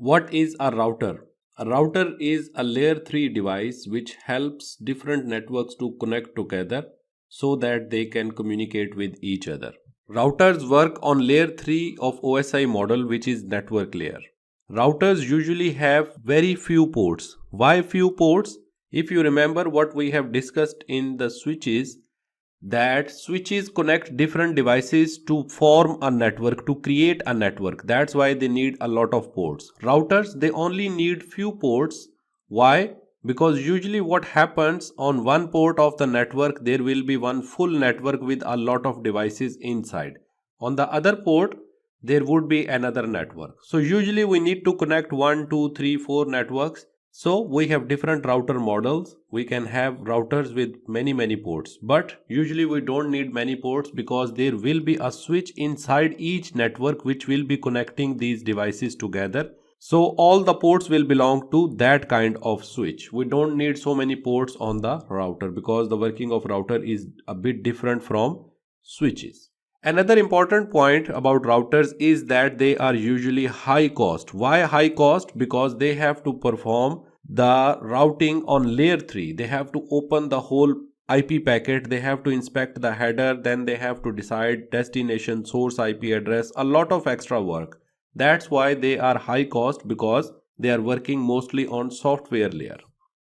What is a router? A router is a layer 3 device which helps different networks to connect together so that they can communicate with each other. Routers work on layer 3 of OSI model, which is network layer. Routers usually have very few ports. Why few ports? If you remember what we have discussed in the switches, that switches connect different devices to form a network, to create a network. That's why they need a lot of ports. Routers, they only need few ports. Why? Because usually what happens, on one port of the network there will be one full network with a lot of devices inside. On the other port there would be another network. So usually we need to connect 1, 2, 3, 4 networks. So we have different router models. We can have routers with many ports, but usually we don't need many ports because there will be a switch inside each network which will be connecting these devices together. So all the ports will belong to that kind of switch. We don't need so many ports on the router because the working of router is a bit different from switches. Another important point about routers is that they are usually high cost. Why high cost? Because they have to perform the routing on layer 3. They have to open the whole IP packet, they have to inspect the header, then they have to decide destination, source IP address, a lot of extra work. That's why they are high cost, because they are working mostly on software layer.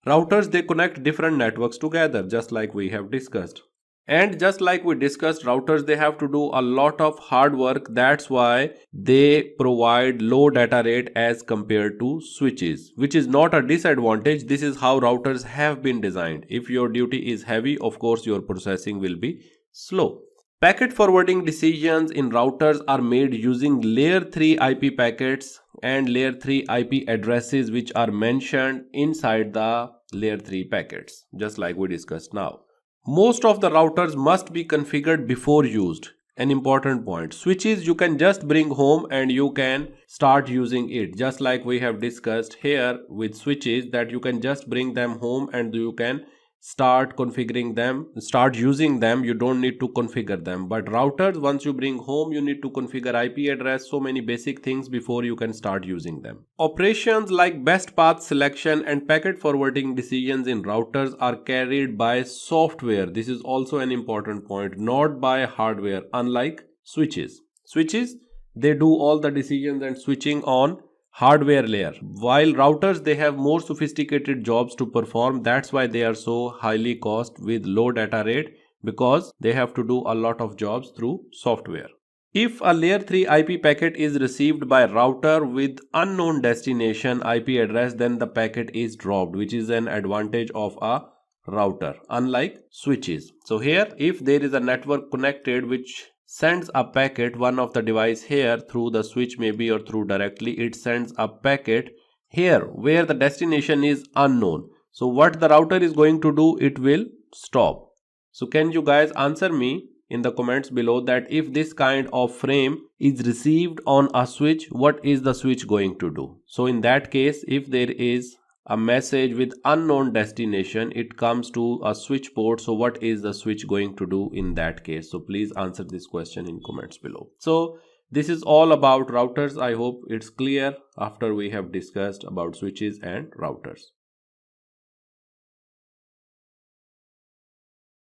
Routers, they connect different networks together, just like we have discussed. And just like we discussed, routers, they have to do a lot of hard work. That's why they provide low data rate as compared to switches, which is not a disadvantage. This is how routers have been designed. If your duty is heavy, of course your processing will be slow. Packet forwarding decisions in routers are made using layer 3 IP packets and layer 3 IP addresses which are mentioned inside the layer 3 packets, just like we discussed now. Most of the routers must be configured before used. An important point. Switches you can just bring home and you can start using it, just like we have discussed here with switches, that you can just bring them home and you can start configuring them, start using them. You don't need to configure them. But routers, once you bring home, you need to configure IP address, so many basic things before you can start using them. Operations like best path selection and packet forwarding decisions in routers are carried by software. This is also an important point, not by hardware, unlike switches. Switches, they do all the decisions and switching on hardware layer, while routers, they have more sophisticated jobs to perform. That's why they are so highly cost with low data rate, because they have to do a lot of jobs through software. If a layer 3 IP packet is received by router with unknown destination IP address, then the packet is dropped, which is an advantage of a router, unlike switches. So here, if there is a network connected which sends a packet, one of the device here through the switch maybe or through directly, it sends a packet here where the destination is unknown. So what the router is going to do, it will stop. So can you guys answer me in the comments below that if this kind of frame is received on a switch, what is the switch going to do? So in that case, if there is a message with unknown destination, it comes to a switch port, so what is the switch going to do in that case? So please answer this question in comments below. So this is all about routers. I hope it's clear after we have discussed about switches and routers.